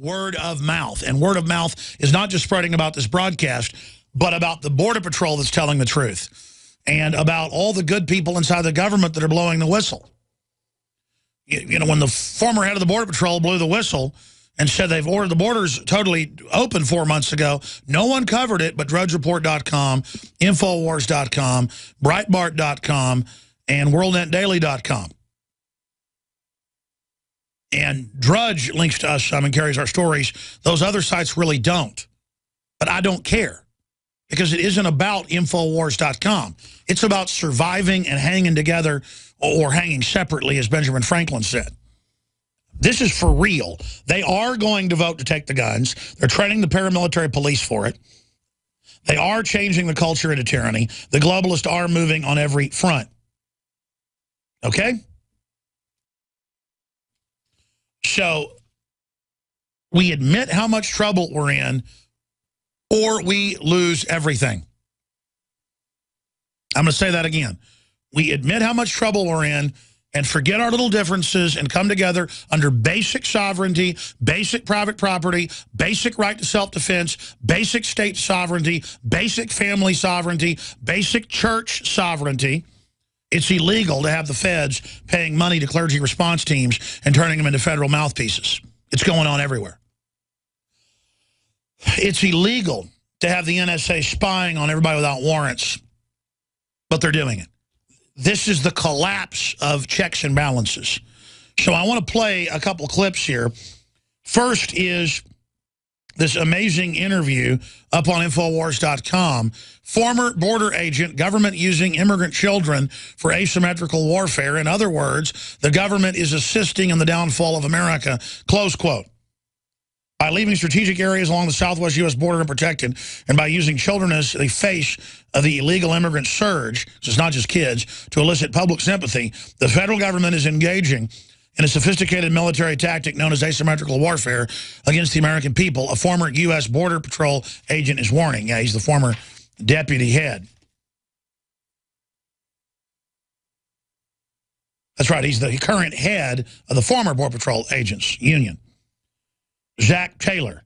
word of mouth. And word of mouth is not just spreading about this broadcast, but about the Border Patrol that's telling the truth. And about all the good people inside the government that are blowing the whistle. You know, when the former head of the Border Patrol blew the whistle and said they've ordered the borders totally open 4 months ago, no one covered it but DrudgeReport.com, Infowars.com, Breitbart.com, and WorldNetDaily.com. And Drudge links to us and carries our stories. Those other sites really don't. But I don't care. Because it isn't about Infowars.com. It's about surviving and hanging together, or hanging separately, as Benjamin Franklin said. This is for real. They are going to vote to take the guns. They're training the paramilitary police for it. They are changing the culture into tyranny. The globalists are moving on every front. Okay? So, we admit how much trouble we're in, or we lose everything. I'm going to say that again. We admit how much trouble we're in and forget our little differences and come together under basic sovereignty, basic private property, basic right to self-defense, basic state sovereignty, basic family sovereignty, basic church sovereignty. It's illegal to have the feds paying money to clergy response teams and turning them into federal mouthpieces. It's going on everywhere. It's illegal to have the NSA spying on everybody without warrants, but they're doing it. This is the collapse of checks and balances. So I want to play a couple clips here. First is this amazing interview up on Infowars.com. Former border agent, government using immigrant children for asymmetrical warfare. In other words, the government is assisting in the downfall of America, close quote. By leaving strategic areas along the southwest U.S. border unprotected, and by using children as the face of the illegal immigrant surge, so it's not just kids, to elicit public sympathy, the federal government is engaging in a sophisticated military tactic known as asymmetrical warfare against the American people. A former U.S. Border Patrol agent is warning. Yeah, he's the former deputy head. That's right, he's the current head of the former Border Patrol agents union. Zach Taylor.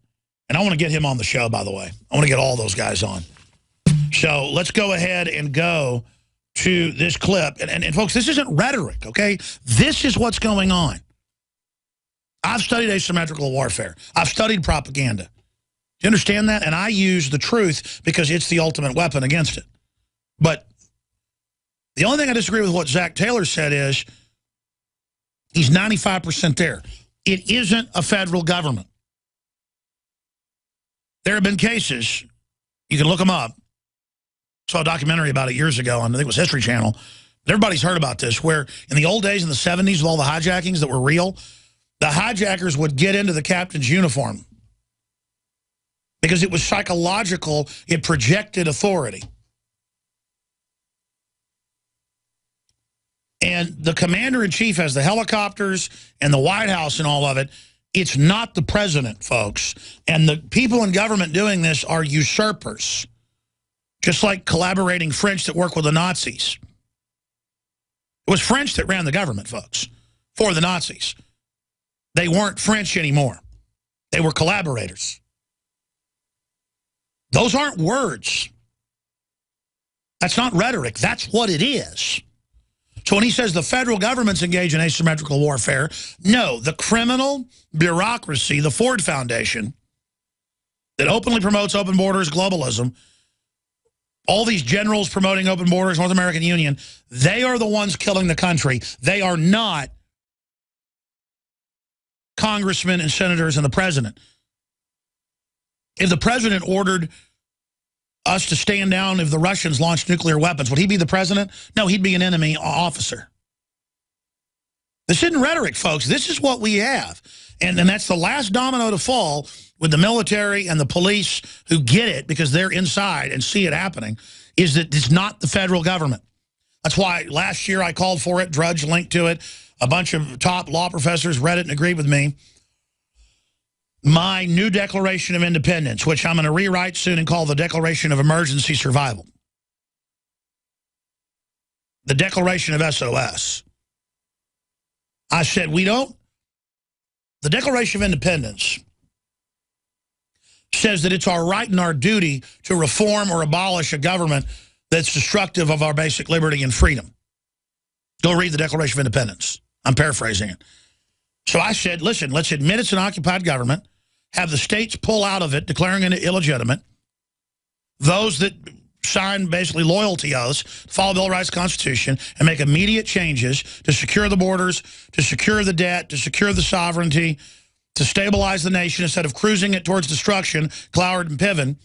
And I want to get him on the show, by the way. I want to get all those guys on. So let's go ahead and go to this clip. And folks, this isn't rhetoric, okay? This is what's going on. I've studied asymmetrical warfare. I've studied propaganda. Do you understand that? And I use the truth because it's the ultimate weapon against it. But the only thing I disagree with what Zach Taylor said is he's 95% there. It isn't a federal government. There have been cases, you can look them up. Saw a documentary about it years ago on, I think it was History Channel. Everybody's heard about this, where in the old days, in the 70s, with all the hijackings that were real, the hijackers would get into the captain's uniform because it was psychological. It projected authority. And the commander-in-chief has the helicopters and the White House and all of it. It's not the president, folks. And the people in government doing this are usurpers. Just like collaborating French that work with the Nazis. It was French that ran the government, folks, for the Nazis. They weren't French anymore. They were collaborators. Those aren't words. That's not rhetoric. That's what it is. So when he says the federal government's engaged in asymmetrical warfare, no, the criminal bureaucracy, the Ford Foundation, that openly promotes open borders, globalism, all these generals promoting open borders, North American Union, they are the ones killing the country. They are not congressmen and senators and the president. If the president ordered us to stand down if the Russians launched nuclear weapons, would he be the president? No, he'd be an enemy officer. This isn't rhetoric, folks. This is what we have. And that's the last domino to fall with the military and the police who get it because they're inside and see it happening, is that it's not the federal government. That's why last year I called for it. Drudge linked to it. A bunch of top law professors read it and agreed with me. My new Declaration of Independence, which I'm going to rewrite soon and call the Declaration of Emergency Survival. The Declaration of SOS. I said, the Declaration of Independence says that it's our right and our duty to reform or abolish a government that's destructive of our basic liberty and freedom. Go read the Declaration of Independence. I'm paraphrasing it. So I said, listen, let's admit it's an occupied government, have the states pull out of it, declaring it illegitimate. Those that sign basically loyalty oaths, follow the Bill of Rights Constitution, and make immediate changes to secure the borders, to secure the debt, to secure the sovereignty, to stabilize the nation instead of cruising it towards destruction, Cloward and Piven,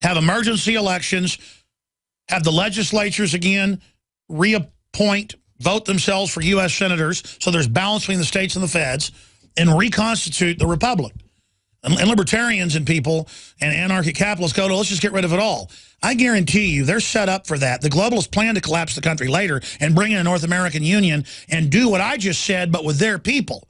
have emergency elections, have the legislatures again reappoint, vote themselves for U.S. senators, so there's balance between the states and the feds, and reconstitute the republic. And libertarians and people and anarchic capitalists go to, let's just get rid of it all. I guarantee you they're set up for that. The globalists plan to collapse the country later and bring in a North American Union and do what I just said, but with their people.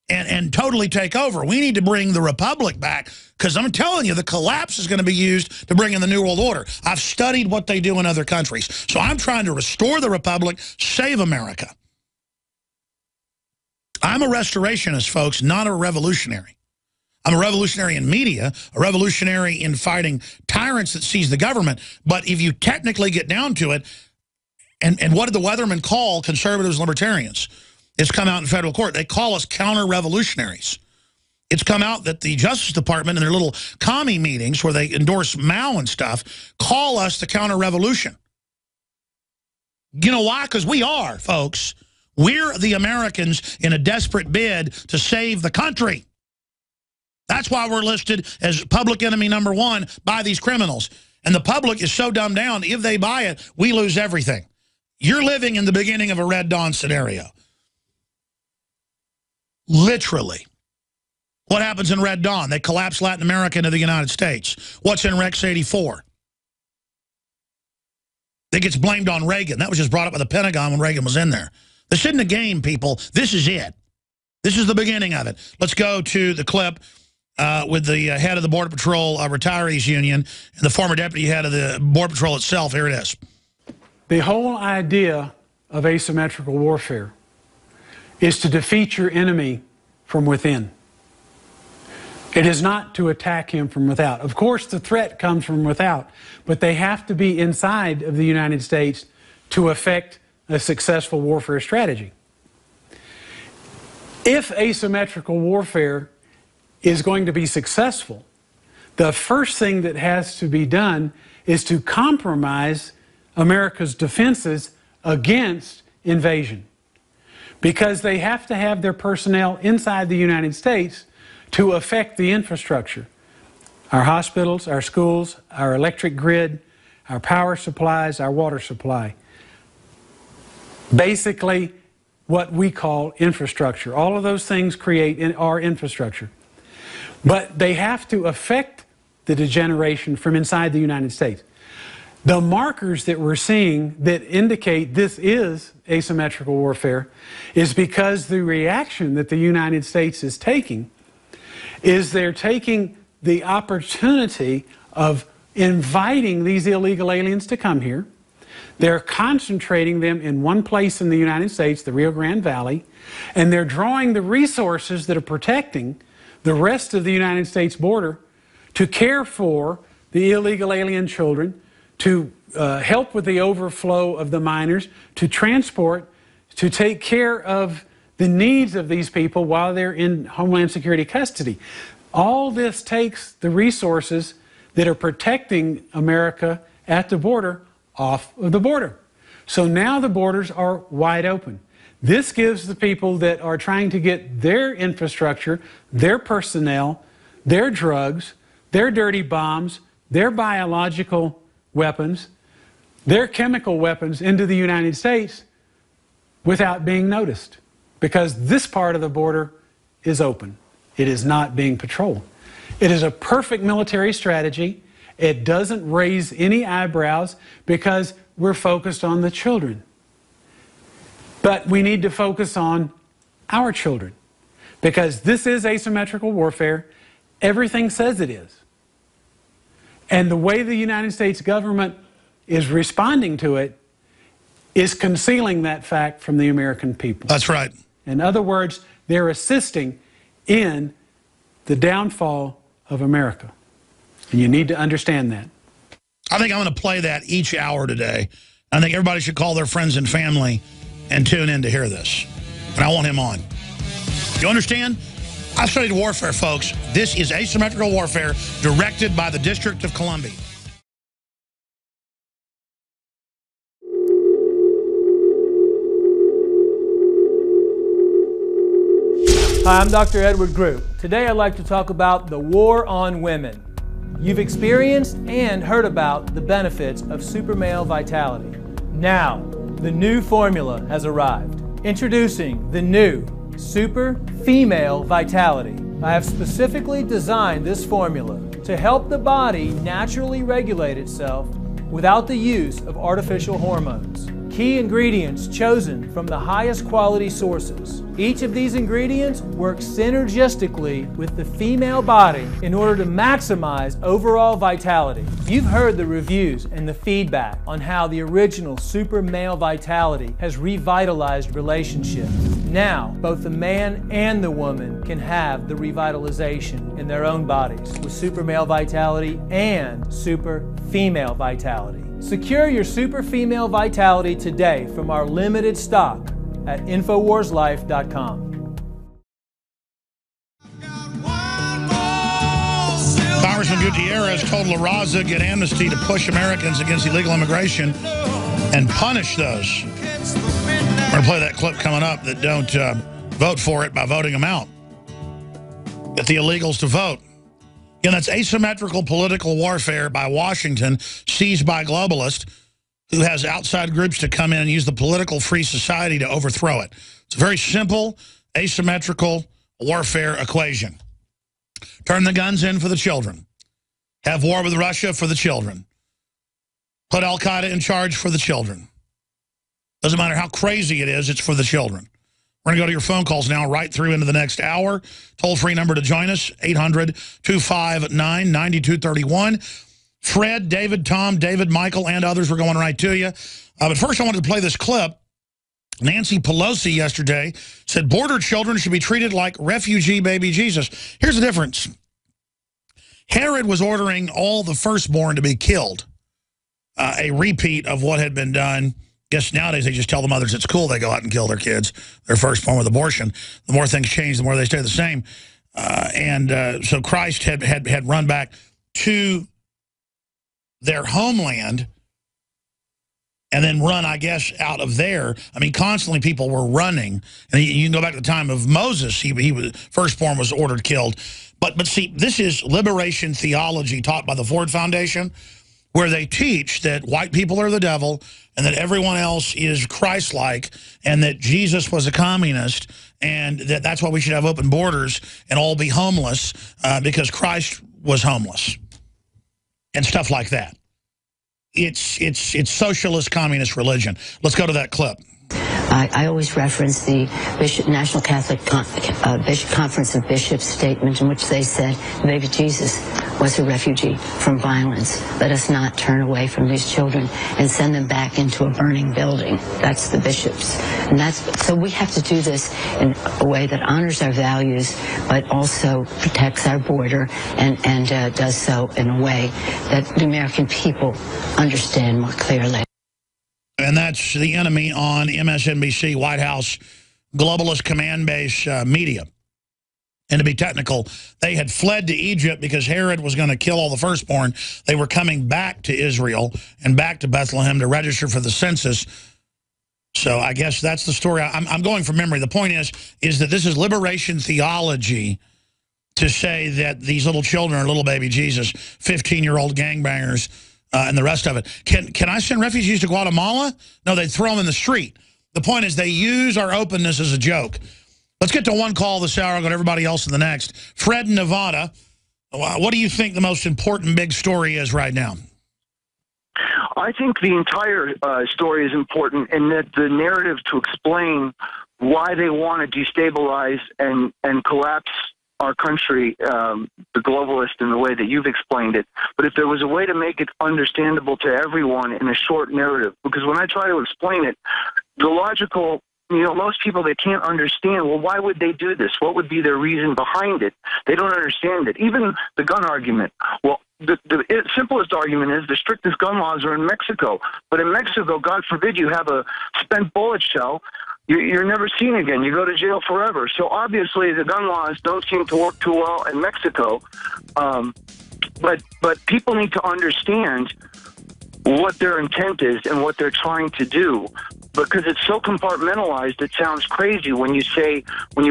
And totally take over. We need to bring the republic back, because I'm telling you, the collapse is going to be used to bring in the New World Order. I've studied what they do in other countries. So I'm trying to restore the republic, save America. I'm a restorationist, folks, not a revolutionary. I'm a revolutionary in media, a revolutionary in fighting tyrants that seize the government. But if you technically get down to it, and what did the Weathermen call conservatives and libertarians? It's come out in federal court. They call us counter-revolutionaries. It's come out that the Justice Department in their little commie meetings where they endorse Mao and stuff call us the counter-revolution. You know why? Because we are, folks. We're the Americans in a desperate bid to save the country. That's why we're listed as public enemy #1 by these criminals. And the public is so dumbed down, if they buy it, we lose everything. You're living in the beginning of a Red Dawn scenario. Literally. What happens in Red Dawn? They collapse Latin America into the United States. What's in Rex 84? That gets blamed on Reagan. That was just brought up by the Pentagon when Reagan was in there. This isn't a game, people. This is it. This is the beginning of it. Let's go to the clip with the head of the Border Patrol Retirees Union and the former deputy head of the Border Patrol itself. Here it is. The whole idea of asymmetrical warfare is to defeat your enemy from within. It is not to attack him from without. Of course, the threat comes from without, but they have to be inside of the United States to effect a successful warfare strategy. If asymmetrical warfare is going to be successful, the first thing that has to be done is to compromise America's defenses against invasion, because they have to have their personnel inside the United States to affect the infrastructure. Our hospitals, our schools, our electric grid, our power supplies, our water supply. Basically, what we call infrastructure. All of those things create our infrastructure. But they have to affect the degeneration from inside the United States. The markers that we're seeing that indicate this is asymmetrical warfare is because the reaction that the United States is taking is they're taking the opportunity of inviting these illegal aliens to come here. They're concentrating them in one place in the United States, the Rio Grande Valley, and they're drawing the resources that are protecting the rest of the United States border to care for the illegal alien children, to help with the overflow of the minors, to transport, to take care of the needs of these people while they're in Homeland Security custody. All this takes the resources that are protecting America at the border off of the border. So now the borders are wide open. This gives the people that are trying to get their infrastructure, their personnel, their drugs, their dirty bombs, their biological weapons, their chemical weapons into the United States without being noticed, because this part of the border is open. It is not being patrolled. It is a perfect military strategy. It doesn't raise any eyebrows because we're focused on the children. But we need to focus on our children, because this is asymmetrical warfare. Everything says it is. And the way the United States government is responding to it is concealing that fact from the American people. That's right. In other words, they're assisting in the downfall of America. And you need to understand that. I think I'm going to play that each hour today. I think everybody should call their friends and family and tune in to hear this. And I want him on. You understand? I studied warfare, folks. This is asymmetrical warfare directed by the District of Columbia. Hi, I'm Dr. Edward Group. Today I'd like to talk about the war on women. You've experienced and heard about the benefits of super male vitality. Now, the new formula has arrived. Introducing the new Super Female Vitality. I have specifically designed this formula to help the body naturally regulate itself without the use of artificial hormones. Key ingredients chosen from the highest quality sources. Each of these ingredients works synergistically with the female body in order to maximize overall vitality. You've heard the reviews and the feedback on how the original Super Male Vitality has revitalized relationships. Now, both the man and the woman can have the revitalization in their own bodies with Super Male Vitality and Super Female Vitality. Secure your Super Female Vitality today from our limited stock at InfoWarsLife.com. Congressman Gutierrez told La Raza get amnesty to push Americans against illegal immigration and punish those. We're going to play that clip coming up that don't vote for it by voting them out. Get the illegals to vote. Again, that's asymmetrical political warfare by Washington, seized by globalists, who has outside groups to come in and use the political free society to overthrow it. It's a very simple asymmetrical warfare equation. Turn the guns in for the children. Have war with Russia for the children. Put Al-Qaeda in charge for the children. Doesn't matter how crazy it is, it's for the children. We're going to go to your phone calls now, right through into the next hour. Toll-free number to join us, 800-259-9231. Fred, David, Tom, David, Michael, and others were going right to you. But first I wanted to play this clip. Nancy Pelosi yesterday said border children should be treated like refugee baby Jesus. Here's the difference. Herod was ordering all the firstborn to be killed. A repeat of what had been done. Guess nowadays they just tell the mothers it's cool. They go out and kill their kids, their firstborn with abortion. The more things change, the more they stay the same. So Christ had run back to their homeland and then run, I guess, out of there. I mean, constantly people were running. And you can go back to the time of Moses. He was firstborn was ordered killed. But see, this is liberation theology taught by the Ford Foundation, where they teach that white people are the devil and that everyone else is Christ-like and that Jesus was a communist and that's why we should have open borders and all be homeless because Christ was homeless and stuff like that. It's socialist communist religion. Let's go to that clip. I always reference the National Catholic Conference of Bishops statement in which they said baby Jesus was a refugee from violence. Let us not turn away from these children and send them back into a burning building. That's the bishops. And so we have to do this in a way that honors our values, but also protects our border and does so in a way that the American people understand more clearly. And that's the enemy on MSNBC, White House, globalist command base media. And to be technical, they had fled to Egypt because Herod was going to kill all the firstborn. They were coming back to Israel and back to Bethlehem to register for the census. So I guess that's the story. I'm going from memory. The point is that this is liberation theology to say that these little children are little baby Jesus, 15-year-old gangbangers, and the rest of it. Can I send refugees to Guatemala? No, they'd throw them in the street. The point is they use our openness as a joke. Let's get to one call this hour. I'll go to everybody else in the next. Fred in Nevada, what do you think the most important big story is right now? I think the entire story is important in that the narrative to explain why they want to destabilize and collapse our country, the globalist, in the way that you've explained it. But if there was a way to make it understandable to everyone in a short narrative, because when I try to explain it, the logical most people, they can't understand, well, why would they do this? What would be their reason behind it? They don't understand it. Even the gun argument. Well, the simplest argument is the strictest gun laws are in Mexico. But in Mexico, God forbid you have a spent bullet shell, you're never seen again. You go to jail forever. So obviously the gun laws don't seem to work too well in Mexico. But people need to understand what their intent is and what they're trying to do, because it's so compartmentalized. It sounds crazy when you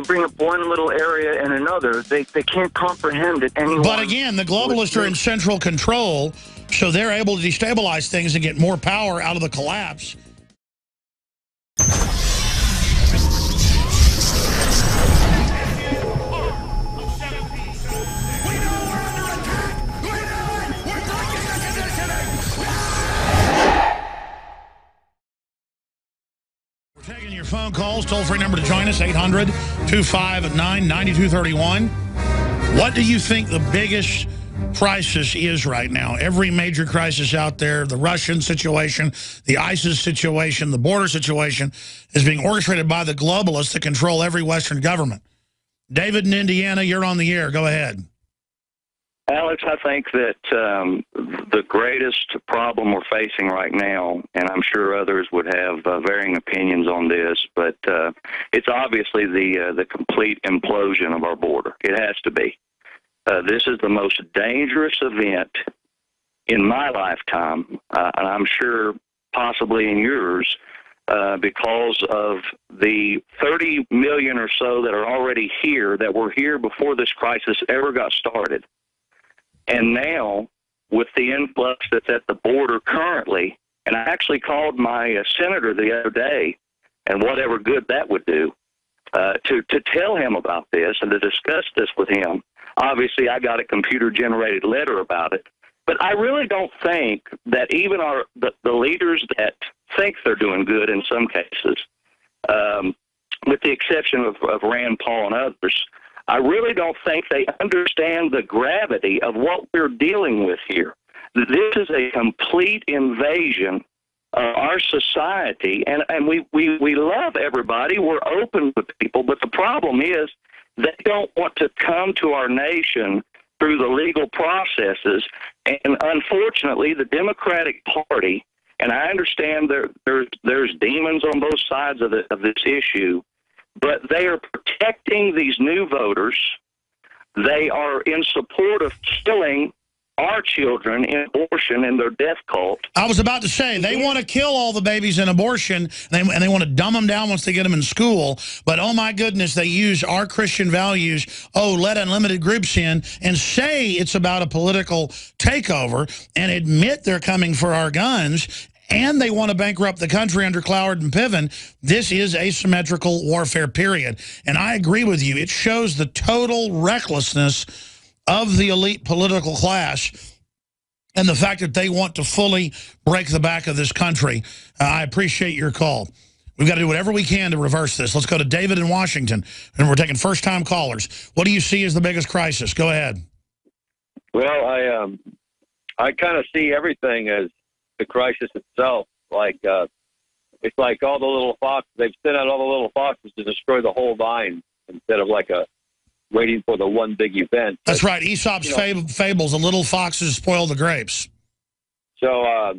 bring up one little area and another. They can't comprehend it anymore. But again, the globalists are in central control, so they're able to destabilize things and get more power out of the collapse. Taking your phone calls, toll-free number to join us, 800-259-9231. What do you think the biggest crisis is right now? Every major crisis out there, the Russian situation, the ISIS situation, the border situation, is being orchestrated by the globalists that control every Western government. David in Indiana, you're on the air. Go ahead. Alex, I think that the greatest problem we're facing right now, and I'm sure others would have varying opinions on this, but it's obviously the complete implosion of our border. It has to be. This is the most dangerous event in my lifetime, and I'm sure possibly in yours, because of the 30 million or so that are already here, that were here before this crisis ever got started. And now, with the influx that's at the border currently, and I actually called my senator the other day, and whatever good that would do, to tell him about this and to discuss this with him. Obviously, I got a computer-generated letter about it. But I really don't think that even the leaders that think they're doing good in some cases, with the exception of Rand Paul and others, I really don't think they understand the gravity of what we're dealing with here. This is a complete invasion of our society, and we love everybody. We're open to people, but the problem is they don't want to come to our nation through the legal processes. And unfortunately, the Democratic Party, and I understand there's demons on both sides of this issue, but they are protecting these new voters. They are in support of killing our children in abortion and their death cult. I was about to say, they want to kill all the babies in abortion, and they want to dumb them down once they get them in school. But, oh, my goodness, they use our Christian values, let unlimited groups in, and say it's about a political takeover and admit they're coming for our guns. And they want to bankrupt the country under Cloward and Piven. This is asymmetrical warfare, period. And I agree with you. It shows the total recklessness of the elite political class and the fact that they want to fully break the back of this country. I appreciate your call. We've got to do whatever we can to reverse this. Let's go to David in Washington, and we're taking first-time callers. What do you see as the biggest crisis? Go ahead. Well, I kind of see everything as the crisis itself. Like it's like all the little foxes. They've sent out all the little foxes to destroy the whole vine instead of waiting for the one big event. That's right. Aesop's fables, the little foxes spoil the grapes. So,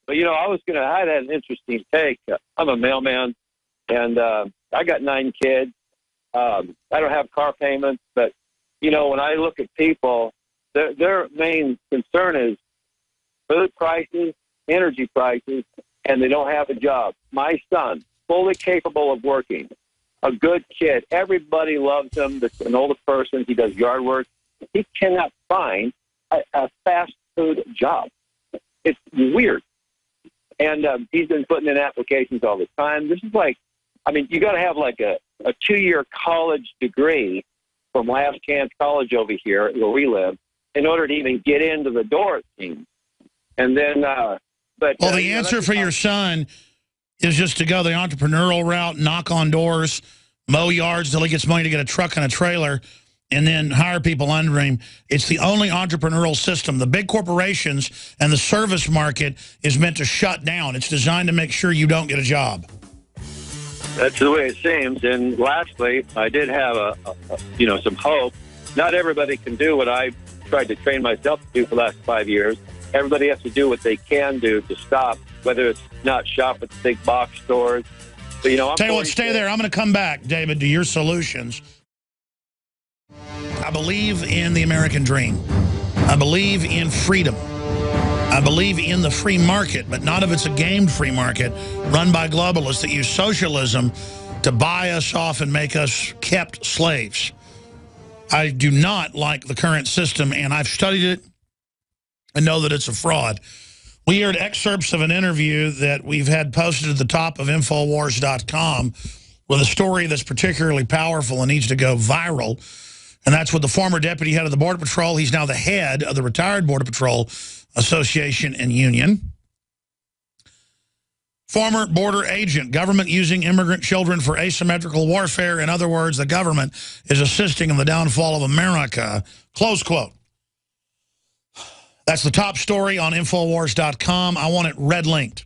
but I had an interesting take. I'm a mailman, and I got 9 kids. I don't have car payments, but when I look at people, their main concern is food prices, energy prices, and they don't have a job. My son, fully capable of working, a good kid. Everybody loves him. An older person. He does yard work. He cannot find a fast food job. It's weird. And he's been putting in applications all the time. This is you got to have a 2-year college degree from Last Chance College over here where we live in order to even get into the door, it seems. And then, the answer for your son is just to go the entrepreneurial route, knock on doors, mow yards till he gets money to get a truck and a trailer, and then hire people under him. It's the only entrepreneurial system. The big corporations and the service market is meant to shut down. It's designed to make sure you don't get a job. That's the way it seems. And lastly, I did have some hope. Not everybody can do what I tried to train myself to do for the last 5 years. Everybody has to do what they can do to stop, whether it's not shop at the big box stores. But, I'm tell you what, stay there. I'm going to come back, David, to your solutions. I believe in the American dream. I believe in freedom. I believe in the free market, but not if it's a gamed free market run by globalists that use socialism to buy us off and make us kept slaves. I do not like the current system, and I've studied it and know that it's a fraud. We heard excerpts of an interview that we've had posted at the top of Infowars.com with a story that's particularly powerful and needs to go viral. And that's with the former deputy head of the Border Patrol. He's now the head of the retired Border Patrol Association and Union. Former border agent, government using immigrant children for asymmetrical warfare. In other words, the government is assisting in the downfall of America. Close quote. That's the top story on Infowars.com. I want it red linked.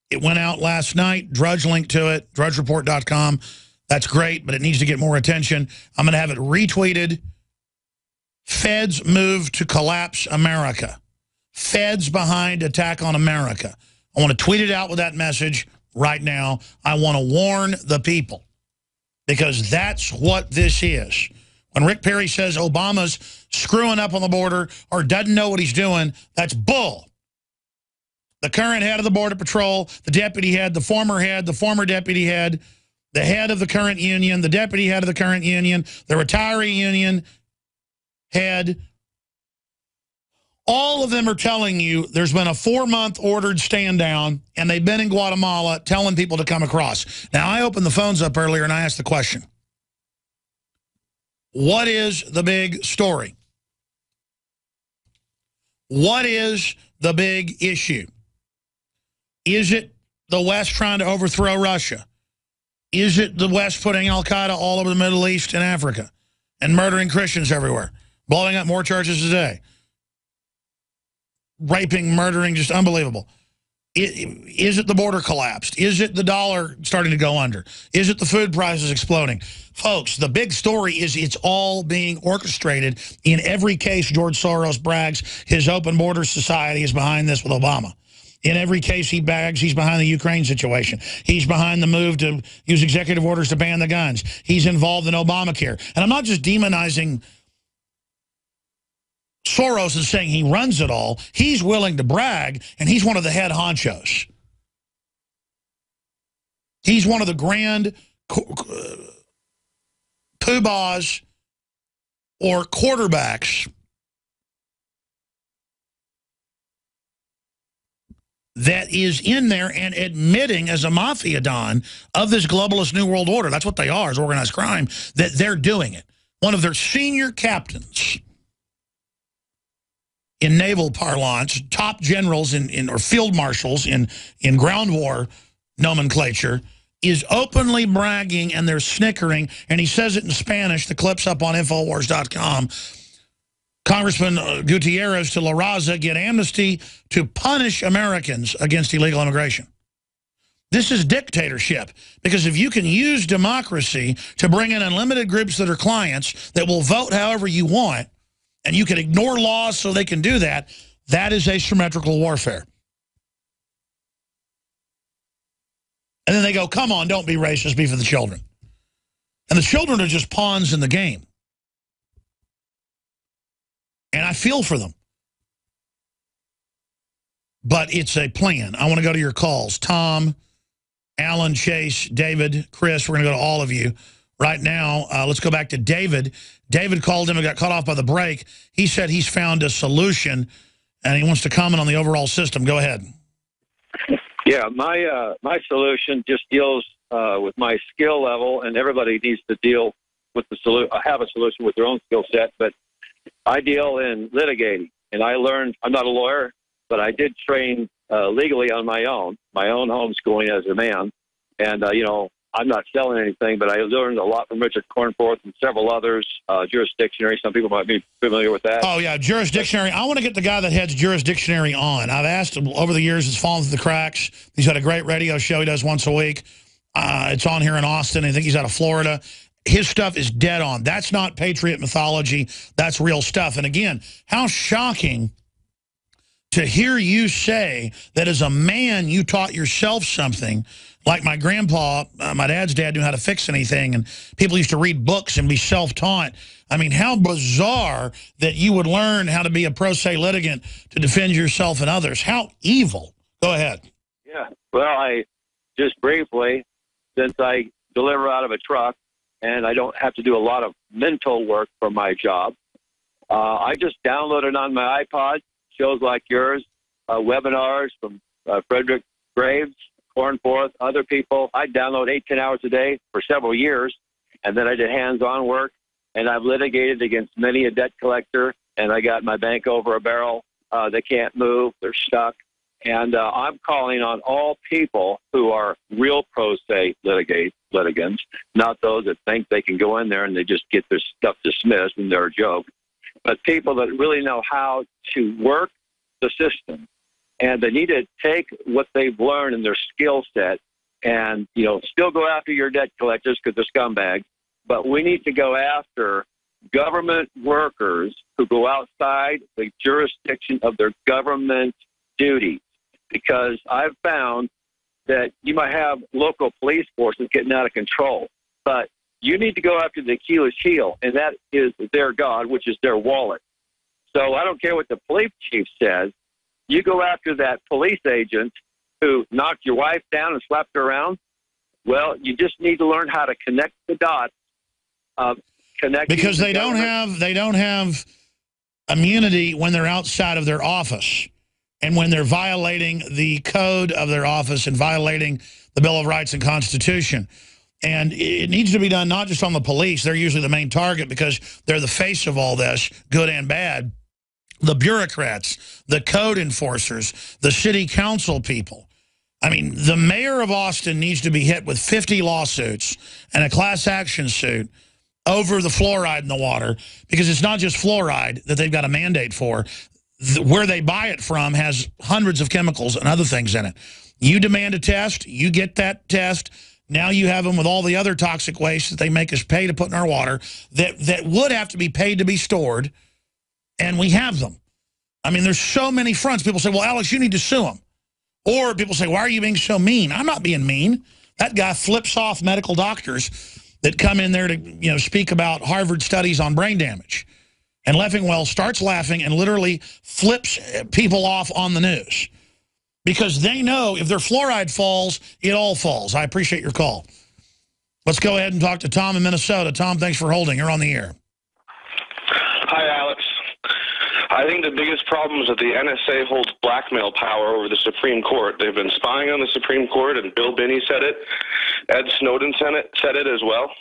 It went out last night. Drudge linked to it. DrudgeReport.com. That's great, but it needs to get more attention. I'm going to have it retweeted. Feds move to collapse America. Feds behind attack on America. I want to tweet it out with that message right now. I want to warn the people, because that's what this is. When Rick Perry says Obama's screwing up on the border or doesn't know what he's doing, that's bull. The current head of the Border Patrol, the deputy head, the former deputy head, the head of the current union, the deputy head of the current union, the retiree union head, all of them are telling you there's been a 4-month ordered stand down, and they've been in Guatemala telling people to come across. Now, I opened the phones up earlier and I asked the question, what is the big story? What is the big issue? Is it the West trying to overthrow Russia? Is it the West putting al-Qaeda all over the Middle East and Africa and murdering Christians everywhere, blowing up more churches a day, raping, murdering, just unbelievable? Is it the border collapsed? Is it the dollar starting to go under? Is it the food prices exploding? Folks, the big story is it's all being orchestrated. In every case, George Soros brags his open border society is behind this with Obama. In every case he brags, he's behind the Ukraine situation. He's behind the move to use executive orders to ban the guns. He's involved in Obamacare. And I'm not just demonizing Soros and saying he runs it all. He's willing to brag, and he's one of the head honchos. He's one of the grand poobahs or quarterbacks that is in there and admitting as a mafia don of this globalist New World Order. That's what they are, is organized crime, that they're doing it. One of their senior captains, in naval parlance, top generals or field marshals in ground war nomenclature, is openly bragging, and they're snickering, and he says it in Spanish. The clip's up on Infowars.com. Congressman Gutierrez to La Raza get amnesty to punish Americans against illegal immigration. This is dictatorship, because if you can use democracy to bring in unlimited groups that are clients that will vote however you want, and you can ignore laws so they can do that, that is asymmetrical warfare. And then they go, come on, don't be racist, be for the children. And the children are just pawns in the game. And I feel for them. But it's a plan. I want to go to your calls. Tom, Alan, Chase, David, Chris, we're going to go to all of you. Right now, let's go back to David. David called him and got cut off by the break. He said he's found a solution, and he wants to comment on the overall system. Go ahead. Yeah, my solution just deals with my skill level, and everybody needs to deal with have a solution with their own skill set. But I deal in litigating, and I learned. I'm not a lawyer, but I did train legally on my own homeschooling as a man, and I'm not selling anything, but I learned a lot from Richard Cornforth and several others. Jurisdictionary, some people might be familiar with that. Oh, yeah, Jurisdictionary. I want to get the guy that heads Jurisdictionary on. I've asked him over the years, it's fallen through the cracks. He's got a great radio show he does once a week. It's on here in Austin. I think he's out of Florida. His stuff is dead on. That's not patriot mythology. That's real stuff. And again, how shocking to hear you say that as a man you taught yourself something. Like my grandpa, my dad's dad knew how to fix anything, and people used to read books and be self-taught. I mean, how bizarre that you would learn how to be a pro se litigant to defend yourself and others. How evil. Go ahead. Yeah. Well, I just briefly, since I deliver out of a truck and I don't have to do a lot of mental work for my job, I just downloaded on my iPod shows like yours, webinars from Frederick Graves, Cornforth, other people. I download 8-10 hours a day for several years, and then I did hands-on work, and I've litigated against many a debt collector, and I got my bank over a barrel. They can't move. They're stuck. And I'm calling on all people who are real pro se litigants, not those that think they can go in there and they just get their stuff dismissed and they're a joke, but people that really know how to work the system. And they need to take what they've learned in their skill set and, you know, still go after your debt collectors because they're scumbags. But we need to go after government workers who go outside the jurisdiction of their government duties. Because I've found that you might have local police forces getting out of control, but you need to go after the Achilles heel, and that is their God, which is their wallet. So I don't care what the police chief says. You go after that police agent who knocked your wife down and slapped her around. Well, you just need to learn how to connect the dots. Because they don't have immunity when they're outside of their office, and when they're violating the code of their office and violating the Bill of Rights and Constitution. And it needs to be done not just on the police. They're usually the main target because they're the face of all this, good and bad. The bureaucrats, the code enforcers, the city council people. I mean, the mayor of Austin needs to be hit with 50 lawsuits and a class action suit over the fluoride in the water, because it's not just fluoride that they've got a mandate for. Where they buy it from has hundreds of chemicals and other things in it. You demand a test, you get that test. Now you have them with all the other toxic waste that they make us pay to put in our water that would have to be paid to be stored, and we have them. I mean, there's so many fronts. People say, well, Alex, you need to sue them. Or people say, why are you being so mean? I'm not being mean. That guy flips off medical doctors that come in there to, you know, speak about Harvard studies on brain damage. And Leffingwell starts laughing and literally flips people off on the news. Because they know if their fluoride falls, it all falls. I appreciate your call. Let's go ahead and talk to Tom in Minnesota. Tom, thanks for holding. You're on the air. Hi, Alex. I think the biggest problem is that the NSA holds blackmail power over the Supreme Court. They've been spying on the Supreme Court, and Bill Binney said it. Ed Snowden said it as well.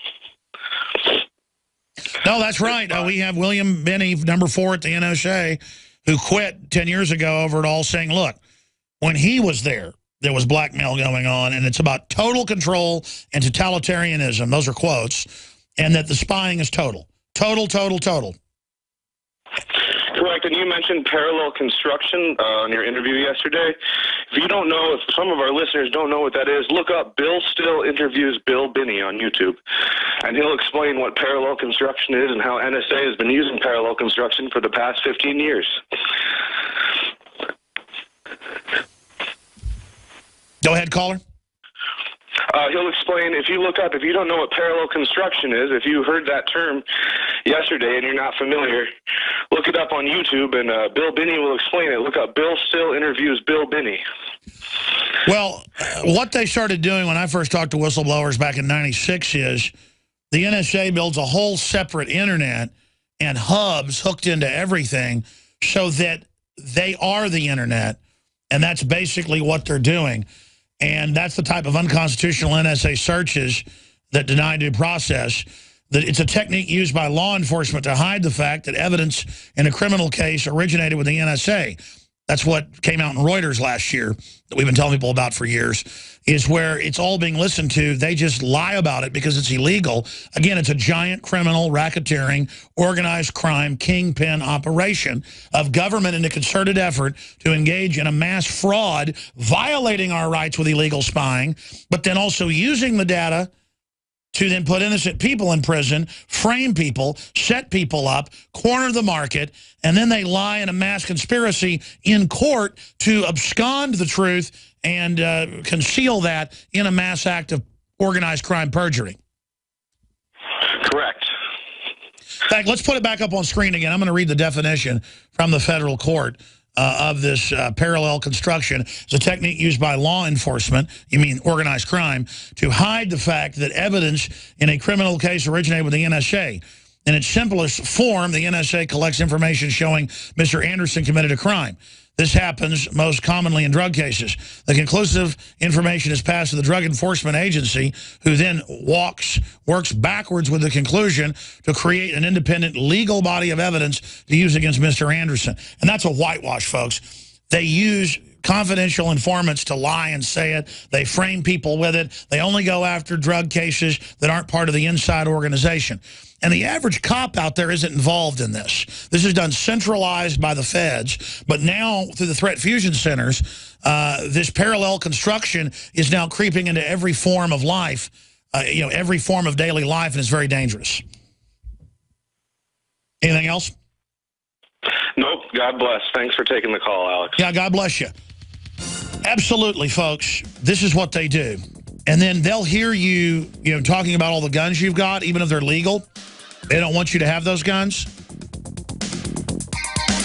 No, that's right. We have William Binney, number 4 at the NSA, who quit 10 years ago over it all, saying, look, when he was there was blackmail going on, and it's about total control and totalitarianism. Those are quotes. And that the spying is total. Total, total, total. Correct. And you mentioned parallel construction on your interview yesterday. If you don't know, if some of our listeners don't know what that is, look up Bill Still Interviews Bill Binney on YouTube. And he'll explain what parallel construction is and how NSA has been using parallel construction for the past 15 years. Go ahead, caller. He'll explain, if you look up, if you don't know what parallel construction is, if you heard that term yesterday and you're not familiar, look it up on YouTube, and Bill Binney will explain it. Look up Bill Still Interviews Bill Binney. Well, what they started doing when I first talked to whistleblowers back in '96 is the NSA builds a whole separate internet and hubs hooked into everything so that they are the internet, and that's basically what they're doing. And that's the type of unconstitutional NSA searches that deny due process. That it's a technique used by law enforcement to hide the fact that evidence in a criminal case originated with the NSA. That's what came out in Reuters last year that we've been telling people about for years, is where it's all being listened to. They just lie about it because it's illegal. Again, it's a giant criminal, racketeering, organized crime, kingpin operation of government in a concerted effort to engage in a mass fraud, violating our rights with illegal spying, but then also using the data to then put innocent people in prison, frame people, set people up, corner the market, and then they lie in a mass conspiracy in court to abscond the truth and conceal that in a mass act of organized crime perjury. Correct. In fact, let's put it back up on screen again. I'm going to read the definition from the federal court of this parallel construction. It's a technique used by law enforcement, you mean organized crime, to hide the fact that evidence in a criminal case originated with the NSA. In its simplest form, the NSA collects information showing Mr. Anderson committed a crime. This happens most commonly in drug cases. The conclusive information is passed to the Drug Enforcement Agency, who then works backwards with the conclusion to create an independent legal body of evidence to use against Mr. Anderson. And that's a whitewash, folks. They use confidential informants to lie and say it. They frame people with it. They only go after drug cases that aren't part of the inside organization. And the average cop out there isn't involved in this. This is done centralized by the feds. But now, through the threat fusion centers, this parallel construction is now creeping into every form of life, every form of daily life, and it's very dangerous. Anything else? Nope. God bless. Thanks for taking the call, Alex. Yeah, God bless you. Absolutely, folks. This is what they do. And then they'll hear you, talking about all the guns you've got, even if they're legal. They don't want you to have those guns.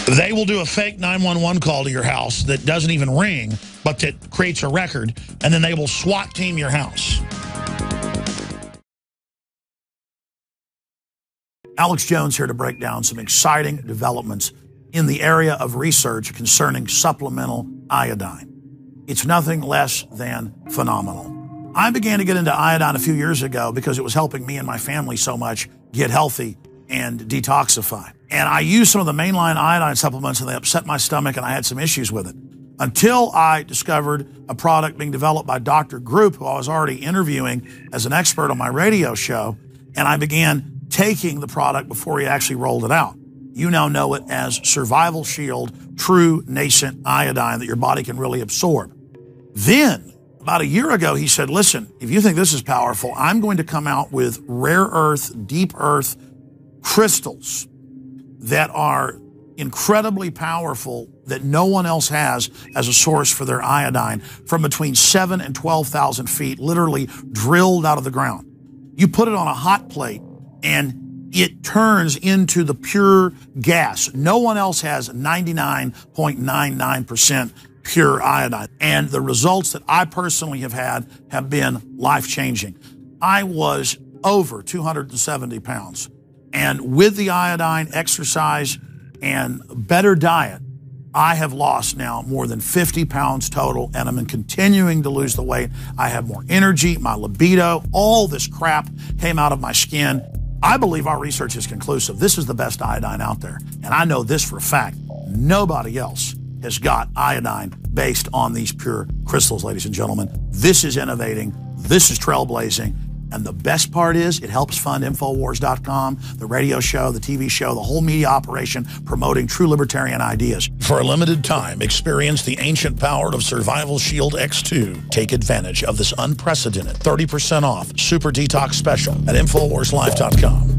They will do a fake 911 call to your house that doesn't even ring, but that creates a record, and then they will SWAT team your house. Alex Jones here to break down some exciting developments in the area of research concerning supplemental iodine. It's nothing less than phenomenal. I began to get into iodine a few years ago because it was helping me and my family so much get healthy and detoxify. And I used some of the mainline iodine supplements and they upset my stomach and I had some issues with it. Until I discovered a product being developed by Dr. Group, who I was already interviewing as an expert on my radio show, and I began taking the product before he actually rolled it out. You now know it as Survival Shield True Nascent Iodine that your body can really absorb. Then, about a year ago, he said, listen, if you think this is powerful, I'm going to come out with rare earth, deep earth crystals that are incredibly powerful that no one else has as a source for their iodine from between 7,000 and 12,000 feet, literally drilled out of the ground. You put it on a hot plate and it turns into the pure gas. No one else has 99.99% pure iodine. And the results that I personally have had have been life-changing. I was over 270 pounds. And with the iodine, exercise, and better diet, I have lost now more than 50 pounds total, and I'm continuing to lose the weight. I have more energy, my libido, all this crap came out of my skin. I believe our research is conclusive. This is the best iodine out there. And I know this for a fact. Nobody else has got iodine based on these pure crystals, ladies and gentlemen. This is innovating. This is trailblazing. And the best part is it helps fund Infowars.com, the radio show, the TV show, the whole media operation promoting true libertarian ideas. For a limited time, experience the ancient power of Survival Shield X2. Take advantage of this unprecedented 30% off Super Detox special at InfoWarsLife.com.